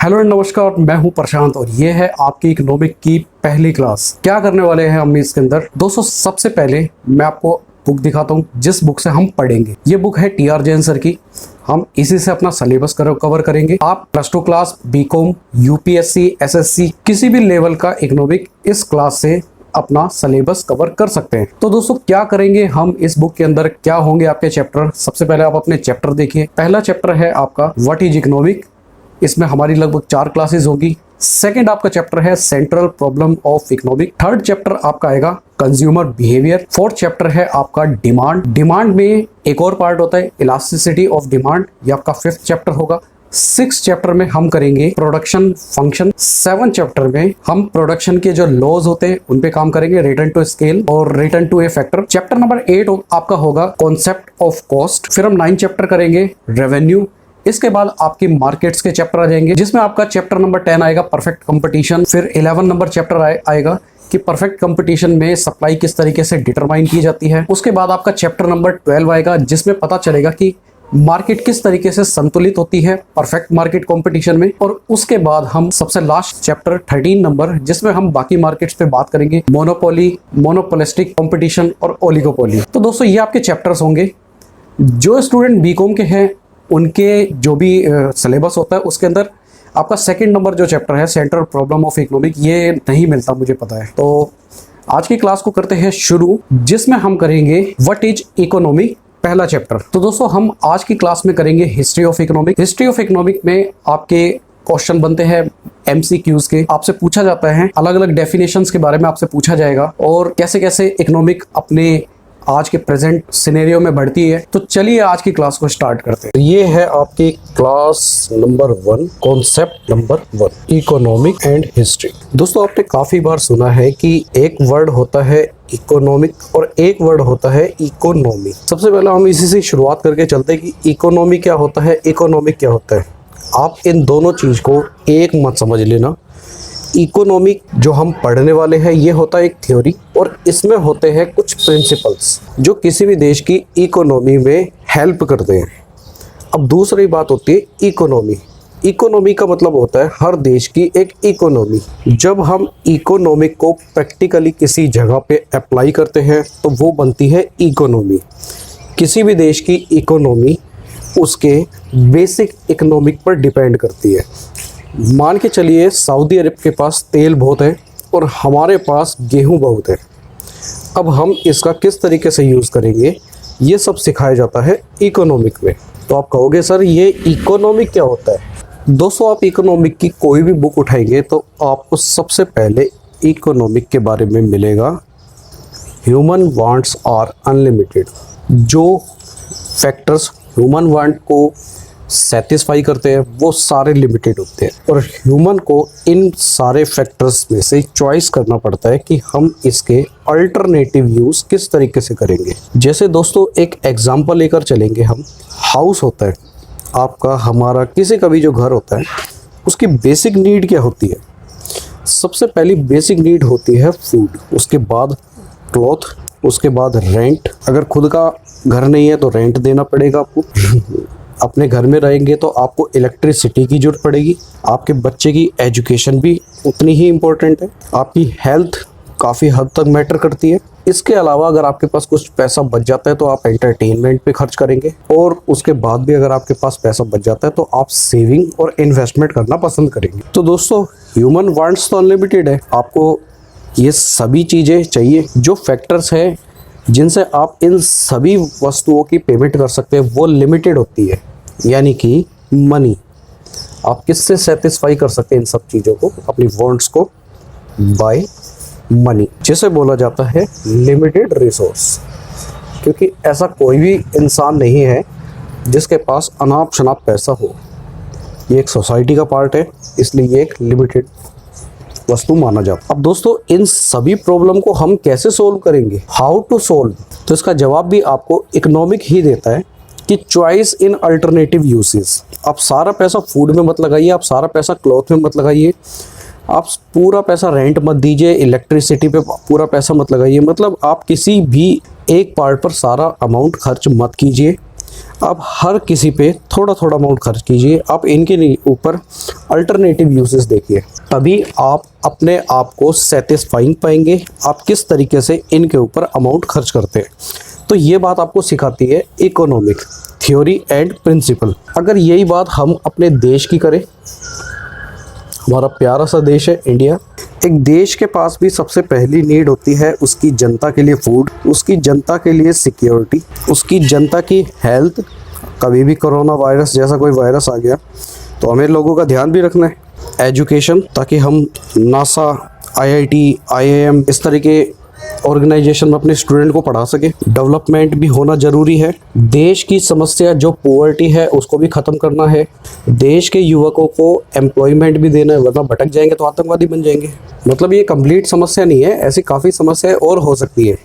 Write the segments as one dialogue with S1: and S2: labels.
S1: Hello and नमस्कार, मैं हूं प्रशांत और ये है आपकी इकोनॉमिक की पहली क्लास। क्या करने वाले हैं हम इसके अंदर? दोस्तों, सबसे पहले मैं आपको बुक दिखाता हूं जिस बुक से हम पढ़ेंगे। ये बुक है टी आर जैन सर की। हम इसी से अपना सिलेबस कवर करेंगे। आप +2 क्लास, बीकॉम, यूपीएससी, एसएससी किसी भी लेवल का इकोनॉमिक इस क्लास से अपना सिलेबस कवर कर सकते हैं। तो दोस्तों, क्या करेंगे हम इस बुक के अंदर? क्या होंगे आपके चैप्टर? सबसे पहले आप अपने चैप्टर देखिए। पहला चैप्टर है आपका व्हाट इज इकोनॉमिक। इसमें हमारी लगभग 4 क्लासेस होगी। सेकंड आपका चैप्टर है central problem of economic. Third chapter आपका आएगा कंज्यूमर बिहेवियर। फोर्थ चैप्टर है आपका डिमांड। डिमांड में एक और पार्ट होता है इलास्टिसिटी ऑफ डिमांड, ये आपका 5th चैप्टर होगा। 6th चैप्टर में हम करेंगे प्रोडक्शन फंक्शन। 7th चैप्टर में हम प्रोडक्शन के जो लॉज होते हैं उन पे काम करेंगे, रिटर्न टू स्केल और return to a factor. Chapter number 8 आपका होगा कॉन्सेप्ट ऑफ कॉस्ट। फिर हम 9th चैप्टर करेंगे रेवेन्यू। इसके बाद आपकी मार्केट्स के चैप्टर आ जाएंगे, जिसमें आपका चैप्टर नंबर 10 आएगा परफेक्ट कंपटीशन। फिर 11 नंबर चैप्टर आएगा कि परफेक्ट कंपटीशन में सप्लाई किस तरीके से डिटरमाइन की जाती है। उसके बाद आपका चैप्टर नंबर 12 आएगा, जिसमें पता चलेगा कि मार्केट किस तरीके से संतुलित होती है परफेक्ट मार्केट कंपटीशन में। और उसके बाद हम सबसे लास्ट चैप्टर 13 नंबर, जिसमें हम बाकी मार्केट्स पे बात करेंगे, मोनोपोली, मोनोपोलिस्टिक कंपटीशन और ओलिगोपोली। तो दोस्तों, ये आपके चैप्टर्स होंगे। जो स्टूडेंट बीकॉम के हैं उनके जो भी सिलेबस होता है उसके अंदर आपका 2nd नंबर जो चैप्टर है सेंट्रल प्रॉब्लम ऑफ इकोनॉमिक, ये नहीं मिलता, मुझे पता है। तो आज की क्लास को करते हैं शुरू, जिसमें हम करेंगे व्हाट इज इकोनॉमी, पहला चैप्टर। तो दोस्तों, हम आज की क्लास में करेंगे history of economic. History of economic में आपके क्वेश्चन बनते हैं MCQs के। आपसे पूछा जाता है अलग अलग डेफिनेशंस के बारे में आपसे पूछा जाएगा और कैसे कैसे इकोनॉमिक अपने आज के प्रेजेंट सिनेरियो में बढ़ती है। तो चलिए आज की क्लास को स्टार्ट करते हैं। ये है आपकी class number 1, concept number 1, economic and history. दोस्तों, आपने काफी बार सुना है कि एक वर्ड होता है इकोनॉमिक और एक वर्ड होता है इकोनॉमी। सबसे पहले हम इसी से शुरुआत करके चलते हैं कि इकोनॉमी क्या होता है, इकोनॉमिक क्या होता है। आप इन दोनों चीज को एक मत समझ लेना। इकोनॉमिक जो हम पढ़ने वाले हैं ये होता है एक थ्योरी, और इसमें होते हैं कुछ प्रिंसिपल्स जो किसी भी देश की इकोनॉमी में हेल्प करते हैं। अब दूसरी बात होती है इकोनॉमी। इकोनॉमी का मतलब होता है हर देश की एक इकोनॉमी। जब हम इकोनॉमिक को प्रैक्टिकली किसी जगह पे अप्लाई करते हैं तो वो बनती है इकोनॉमी। किसी भी देश की इकोनॉमी उसके बेसिक इकोनॉमिक पर डिपेंड करती है। मान के चलिए सऊदी अरब के पास तेल बहुत है और हमारे पास गेहूं बहुत है। अब हम इसका किस तरीके से यूज़ करेंगे ये सब सिखाया जाता है इकोनॉमिक में। तो आप कहोगे सर ये इकोनॉमिक क्या होता है? दोस्तों, आप इकोनॉमिक की कोई भी बुक उठाएंगे तो आपको सबसे पहले इकोनॉमिक के बारे में मिलेगा ह्यूमन वांट्स आर अनलिमिटेड। जो फैक्टर्स ह्यूमन वांट को सेटिस्फाई करते हैं वो सारे लिमिटेड होते हैं, और ह्यूमन को इन सारे फैक्टर्स में से चॉइस करना पड़ता है कि हम इसके अल्टरनेटिव यूज़ किस तरीके से करेंगे। जैसे दोस्तों, एक एग्जांपल लेकर चलेंगे हम। हाउस होता है आपका, हमारा किसी का भी जो घर होता है उसकी बेसिक नीड क्या होती है? सबसे पहली बेसिक नीड होती है फूड, उसके बाद क्लॉथ, उसके बाद रेंट। अगर खुद का घर नहीं है तो रेंट देना पड़ेगा आपको। अपने घर में रहेंगे तो आपको इलेक्ट्रिसिटी की जरूरत पड़ेगी। आपके बच्चे की एजुकेशन भी उतनी ही इम्पोर्टेंट है। आपकी हेल्थ काफ़ी हद तक मैटर करती है। इसके अलावा अगर आपके पास कुछ पैसा बच जाता है तो आप एंटरटेनमेंट पे खर्च करेंगे, और उसके बाद भी अगर आपके पास पैसा बच जाता है तो आप सेविंग और इन्वेस्टमेंट करना पसंद करेंगे। तो दोस्तों, ह्यूमन वांट्स तो अनलिमिटेड है। आपको ये सभी चीज़ें चाहिए। जो फैक्टर्स हैं जिनसे आप इन सभी वस्तुओं की पेमेंट कर सकते हैं वो लिमिटेड होती है, यानी कि मनी। आप किससे सेटिस्फाई कर सकते हैं इन सब चीज़ों को, अपनी वांट्स को? बाय मनी, जिसे बोला जाता है लिमिटेड रिसोर्स। क्योंकि ऐसा कोई भी इंसान नहीं है जिसके पास अनाप शनाप पैसा हो। ये एक सोसाइटी का पार्ट है, इसलिए ये एक लिमिटेड वस्तु माना जाता। अब दोस्तों, इन सभी प्रॉब्लम को हम कैसे सोल्व करेंगे, हाउ टू सोल्व? तो इसका जवाब भी आपको इकोनॉमिक ही देता है कि चॉइस इन अल्टरनेटिव यूसेस। आप सारा पैसा फूड में मत लगाइए, आप सारा पैसा क्लॉथ में मत लगाइए, आप पूरा पैसा रेंट मत दीजिए, इलेक्ट्रिसिटी पे पूरा पैसा मत लगाइए। मतलब आप किसी भी एक पार्ट पर सारा अमाउंट खर्च मत कीजिए। आप हर किसी पे थोड़ा थोड़ा अमाउंट खर्च कीजिए, आप इनके ऊपर अल्टरनेटिव यूजेस देखिए, तभी आप अपने आप को सेटिस्फाइंग पाएंगे आप किस तरीके से इनके ऊपर अमाउंट खर्च करते हैं। तो ये बात आपको सिखाती है इकोनॉमिक थ्योरी एंड प्रिंसिपल। अगर यही बात हम अपने देश की करें, हमारा प्यारा सा देश है इंडिया, एक देश के पास भी सबसे पहली नीड होती है उसकी जनता के लिए फूड, उसकी जनता के लिए सिक्योरिटी, उसकी जनता की हेल्थ। कभी भी कोरोना वायरस जैसा कोई वायरस आ गया तो हमें लोगों का ध्यान भी रखना है। एजुकेशन, ताकि हम नासा, आईआईटी, आईआईएम इस तरह के ऑर्गेनाइजेशन में अपने स्टूडेंट को पढ़ा सके। डेवलपमेंट भी होना ज़रूरी है। देश की समस्या जो पॉवर्टी है उसको भी ख़त्म करना है। देश के युवकों को एम्प्लॉयमेंट भी देना है, वरना भटक जाएंगे तो आतंकवादी बन जाएंगे। मतलब ये कंप्लीट समस्या नहीं है, ऐसी काफ़ी समस्याएं और हो सकती है,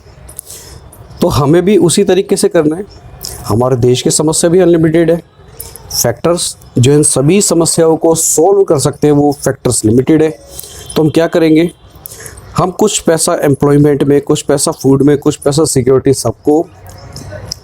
S1: तो हमें भी उसी तरीके से करना है। हमारे देश की समस्या भी अनलिमिटेड है, फैक्टर्स जो इन सभी समस्याओं को सोल्व कर सकते हैं वो फैक्टर्स लिमिटेड है। तो हम क्या करेंगे, हम कुछ पैसा एम्प्लॉयमेंट में, कुछ पैसा फूड में, कुछ पैसा सिक्योरिटी, सबको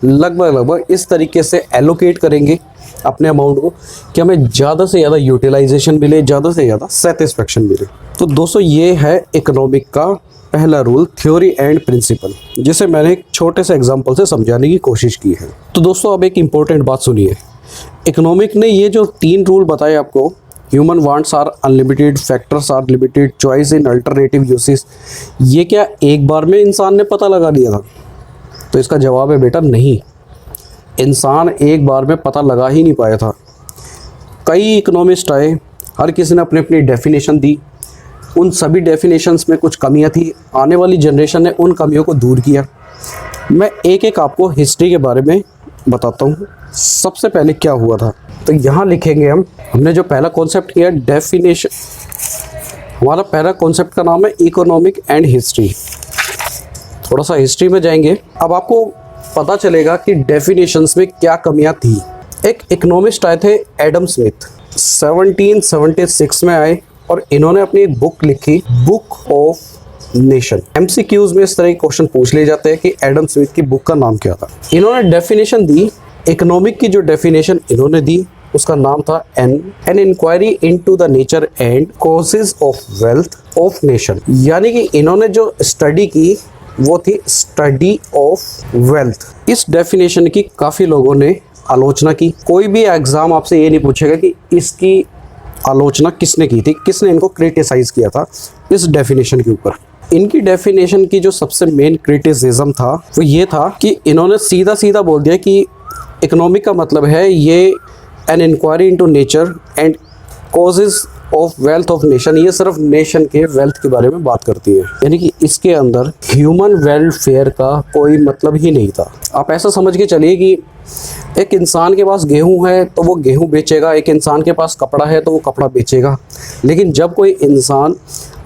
S1: लगभग इस तरीके से एलोकेट करेंगे अपने अमाउंट को कि हमें ज़्यादा से ज़्यादा यूटिलाइजेशन मिले, ज़्यादा से ज़्यादा सेटिस्फेक्शन मिले। तो दोस्तों ये है इकोनॉमिक का पहला रूल, थ्योरी एंड प्रिंसिपल, जिसे मैंने एक छोटे से एग्जाम्पल से समझाने की कोशिश की है। तो दोस्तों अब एक इम्पोर्टेंट बात सुनिए, इकोनॉमिक ने ये जो 3 रूल बताए आपको, human wants are unlimited, factors are limited, choice in alternative uses, ये क्या एक बार में इंसान ने पता लगा दिया था? तो इसका जवाब है बेटा नहीं, इंसान एक बार में पता लगा ही नहीं पाया था। कई इकोनॉमिस्ट आए, हर किसी ने अपनी अपनी डेफिनेशन दी, उन सभी डेफिनेशंस में कुछ कमियां थी, आने वाली जनरेशन ने उन कमियों को दूर किया। मैं एक एक आपको हिस्ट्री के बारे में बताता हूँ। सबसे पहले क्या हुआ था, तो यहाँ लिखेंगे हमने जो पहला कॉन्सेप्ट किया डेफिनेशन, हमारा पहला कॉन्सेप्ट का नाम है इकोनॉमिक एंड हिस्ट्री। थोड़ा सा हिस्ट्री में जाएंगे, अब आपको पता चलेगा कि डेफिनेशंस में क्या कमियां थी। एक इकोनॉमिस्ट आए थे एडम स्मिथ, 1776 में आए और इन्होंने अपनी एक बुक लिखी, बुक ऑफ नेशन। एमसीक्यूज में इस तरह के क्वेश्चन पूछ लिए जाते हैं कि एडम स्मिथ की बुक का नाम क्या था। इन्होंने डेफिनेशन दी, इकोनॉमिक की जो डेफिनेशन इन्होंने दी उसका नाम था an inquiry into the nature and causes of wealth of nation. यानी कि इन्होंने जो स्टडी की वो थी स्टडी ऑफ वेल्थ। इस डेफिनेशन की काफ़ी लोगों ने आलोचना की। कोई भी एग्जाम आपसे ये नहीं पूछेगा कि इसकी आलोचना किसने की थी, किसने इनको क्रिटिसाइज किया था इस डेफिनेशन के ऊपर। इनकी डेफिनेशन की जो सबसे मेन क्रिटिसिज्म था वो ये था कि इन्होंने सीधा सीधा बोल दिया कि इकोनॉमिक का मतलब है ये an inquiry into nature and causes of wealth of nation, ये सिर्फ नेशन के वेल्थ के बारे में बात करती है। यानी कि इसके अंदर ह्यूमन वेलफेयर का कोई मतलब ही नहीं था। आप ऐसा समझ के चलिए कि एक इंसान के पास गेहूं है तो वो गेहूं बेचेगा, एक इंसान के पास कपड़ा है तो वो कपड़ा बेचेगा। लेकिन जब कोई इंसान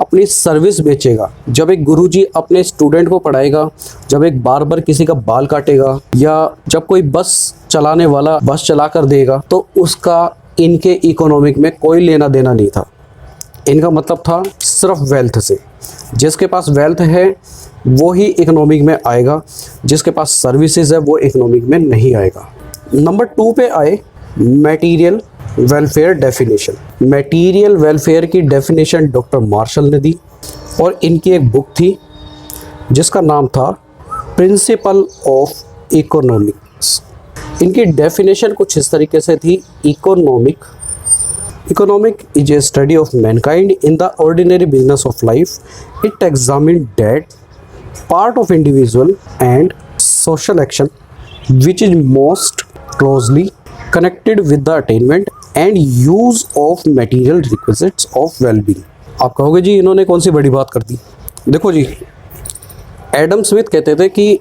S1: अपनी सर्विस बेचेगा, जब एक गुरुजी अपने स्टूडेंट को पढ़ाएगा, जब एक बार्बर किसी का बाल काटेगा, या जब कोई बस चलाने वाला बस चला कर देगा, तो उसका इनके इकोनॉमिक में कोई लेना देना नहीं था। इनका मतलब था सिर्फ वेल्थ से। जिसके पास वेल्थ है वो ही इकोनॉमिक में आएगा, जिसके पास सर्विसेज है वो इकोनॉमिक में नहीं आएगा। नंबर 2 पे आए material welfare definition. Material welfare की डेफिनेशन डॉक्टर मार्शल ने दी और इनकी एक बुक थी जिसका नाम था प्रिंसिपल ऑफ इकोनॉमिक्स। इनकी डेफिनेशन कुछ इस तरीके से थी, economic is A study of Mankind in the ordinary business of life. It examine that part of individual and social action which is most closely connected with the attainment and use of material requisites of well-being। आप कहोगे जी इन्होंने कौन सी बड़ी बात कर दी। देखो जी, Adam Smith कहते थे कि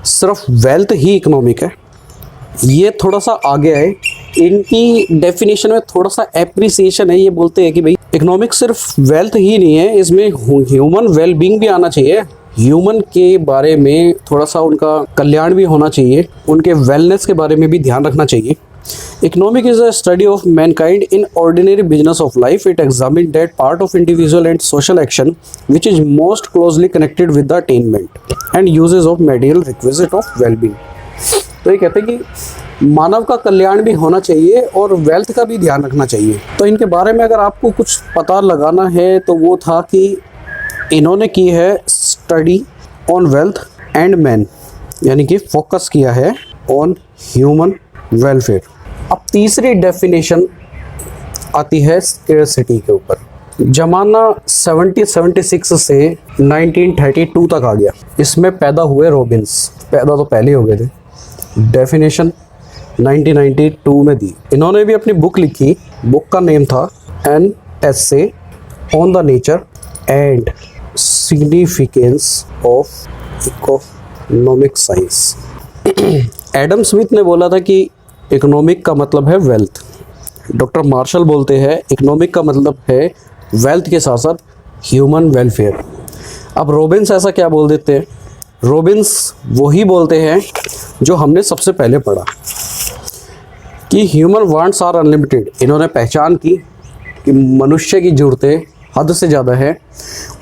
S1: सिर्फ वेल्थ ही इकोनॉमिक है, ये थोड़ा सा आगे आए, इनकी डेफिनेशन में थोड़ा सा एप्रिसिएशन है। ये बोलते हैं कि भाई इकोनॉमिक सिर्फ वेल्थ ही नहीं है, इसमें ह्यूमन वेलबींग भी आना चाहिए, ह्यूमन के बारे में थोड़ा सा उनका कल्याण भी होना चाहिए, उनके वेलनेस के बारे में भी ध्यान रखना चाहिए। Economic is a study of Mankind in ordinary business of life. It examine that part of individual and social action which is most closely connected with the attainment and uses of material requisite of wellbeing. तो ये कहते हैं कि मानव का कल्याण भी होना चाहिए और वेल्थ का भी ध्यान रखना चाहिए। तो इनके बारे में अगर आपको कुछ पता लगाना है तो वो था कि इन्होंने की है study on wealth and man, यानी कि फोकस किया है ऑन ह्यूमन वेलफेयर। अब तीसरी डेफिनेशन आती है स्केर्सिटी के ऊपर। जमाना 1776 से 1932 तक आ गया। इसमें पैदा हुए रॉबिन्स, पैदा तो पहले हो गए थे। डेफिनेशन 1992 में दी। इन्होंने भी अपनी बुक लिखी, बुक का नेम था an essay on the nature and significance of economic science. Adam Smith ने बोला था कि इकोनॉमिक का मतलब है वेल्थ। डॉक्टर मार्शल बोलते हैं इकोनॉमिक का मतलब है वेल्थ के साथ साथ ह्यूमन वेलफेयर। अब रॉबिन्स ऐसा क्या बोल देते हैं? रॉबिन्स वही बोलते हैं जो हमने सबसे पहले पढ़ा कि ह्यूमन वांट्स आर अनलिमिटेड। इन्होंने पहचान की कि मनुष्य की ज़रूरतें हद से ज़्यादा है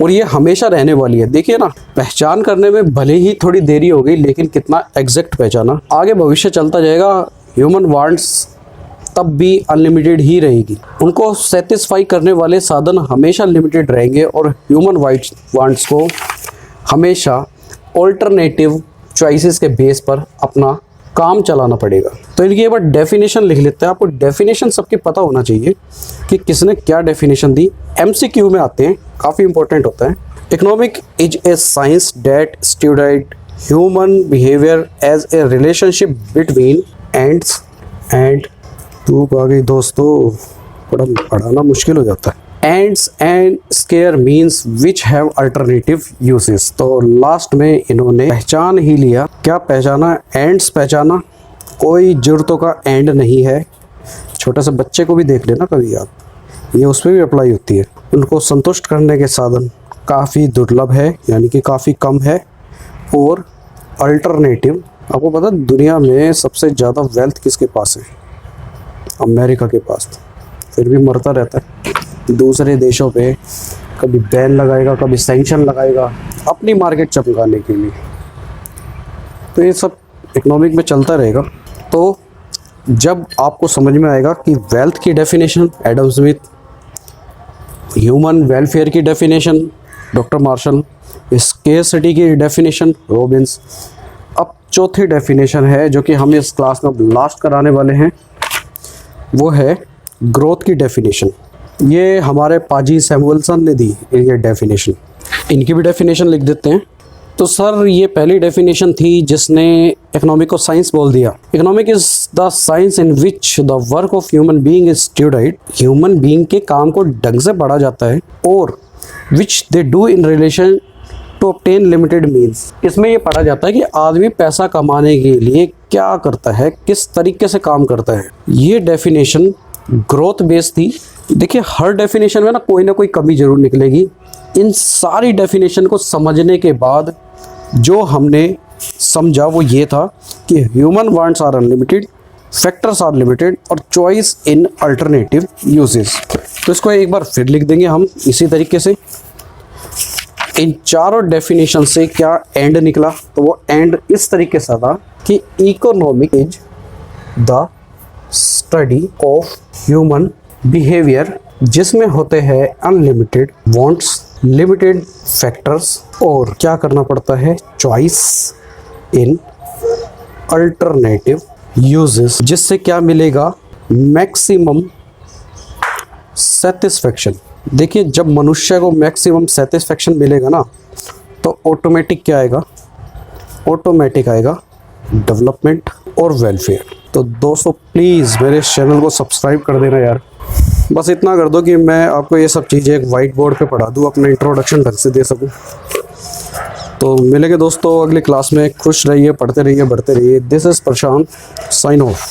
S1: और ये हमेशा रहने वाली है। देखिए ना, पहचान करने में भले ही थोड़ी देरी हो गई, लेकिन कितना एग्जैक्ट पहचाना। आगे भविष्य चलता जाएगा, ह्यूमन वांट्स तब भी अनलिमिटेड ही रहेगी। उनको सेटिस्फाई करने वाले साधन हमेशा लिमिटेड रहेंगे और ह्यूमन वांट्स को हमेशा ऑल्टरनेटिव चॉइसेस के बेस पर अपना काम चलाना पड़ेगा। तो इनकी एक बार डेफिनेशन लिख लेते हैं। आपको डेफिनेशन सबके पता होना चाहिए कि किसने क्या डेफिनेशन दी। MCQ में आते हैं, काफ़ी इंपॉर्टेंट होता है। Economic is a science that studies human behaviour as a relationship between ends and धूप आ गई दोस्तों, पढ़ाना मुश्किल हो जाता है। Ends and scarce means which have alternative uses. तो लास्ट में इन्होंने पहचान ही लिया। क्या पहचाना? एंड्स पहचाना। कोई जरूरतों का एंड नहीं है। छोटे से बच्चे को भी देख लेना कभी आप, ये उस पर भी अप्लाई होती है। उनको संतुष्ट करने के साधन काफ़ी दुर्लभ है, यानी कि काफ़ी कम है। और अल्टरनेटिव, आपको पता दुनिया में सबसे ज़्यादा वेल्थ किसके पास है? अमेरिका के पास। फिर भी मरता रहता है दूसरे देशों पे, कभी बैन लगाएगा, कभी सैंक्शन लगाएगा अपनी मार्केट चमकाने के लिए। तो ये सब इकोनॉमिक में चलता रहेगा। तो जब आपको समझ में आएगा कि वेल्थ की definition Adam Smith, human welfare की डेफिनेशन डॉक्टर मार्शल, स्केर्सिटी की डेफिनेशन रॉबिन्स, अब चौथी डेफिनेशन है जो कि हम इस क्लास में लास्ट कराने वाले हैं, वो है ग्रोथ की डेफिनेशन। ये हमारे पाजी सैमुअलसन ने दी ये डेफिनेशन। इनकी भी डेफिनेशन लिख देते हैं। तो सर, ये पहली डेफिनेशन थी जिसने इकोनॉमिक को साइंस बोल दिया। Economic is the science in which the work of human being is studied. Human being के काम को ढंग से पढ़ा जाता है और which they do in relation to obtain limited means. इसमें ये पढ़ा जाता है कि आदमी पैसा कमाने के लिए क्या करता है, किस तरीके से काम करता है। ये डेफिनेशन ग्रोथ बेस्ड थी। देखिए, हर डेफिनेशन में ना कोई कमी जरूर निकलेगी। इन सारी डेफिनेशन को समझने के बाद जो हमने समझा वो ये था कि human wants are unlimited, factors are limited और चॉइस इन अल्टरनेटिव यूजेस। तो इसको एक बार फिर लिख देंगे हम इसी तरीके से। इन चारों डेफिनेशन से क्या एंड निकला? तो वो एंड इस तरीके से था कि economic is the study of human behaviour, जिसमें होते हैं अनलिमिटेड वांट्स, लिमिटेड फैक्टर्स और क्या करना पड़ता है, चॉइस इन अल्टरनेटिव यूजेस, जिससे क्या मिलेगा, मैक्सिमम सेटिस्फेक्शन। देखिए, जब मनुष्य को मैक्सिमम सेटिस्फेक्शन मिलेगा ना, तो ऑटोमेटिक क्या आएगा? ऑटोमेटिक आएगा डेवलपमेंट और वेलफेयर। तो दोस्तों प्लीज़ मेरे चैनल को सब्सक्राइब कर देना यार। बस इतना कर दो कि मैं आपको ये सब चीज़ें एक वाइट बोर्ड पे पढ़ा दूँ, अपना इंट्रोडक्शन ढंग से दे सकूँ। तो मिलेंगे दोस्तों अगली क्लास में। खुश रहिए, पढ़ते रहिए, बढ़ते रहिए। This is Prashant, sign of.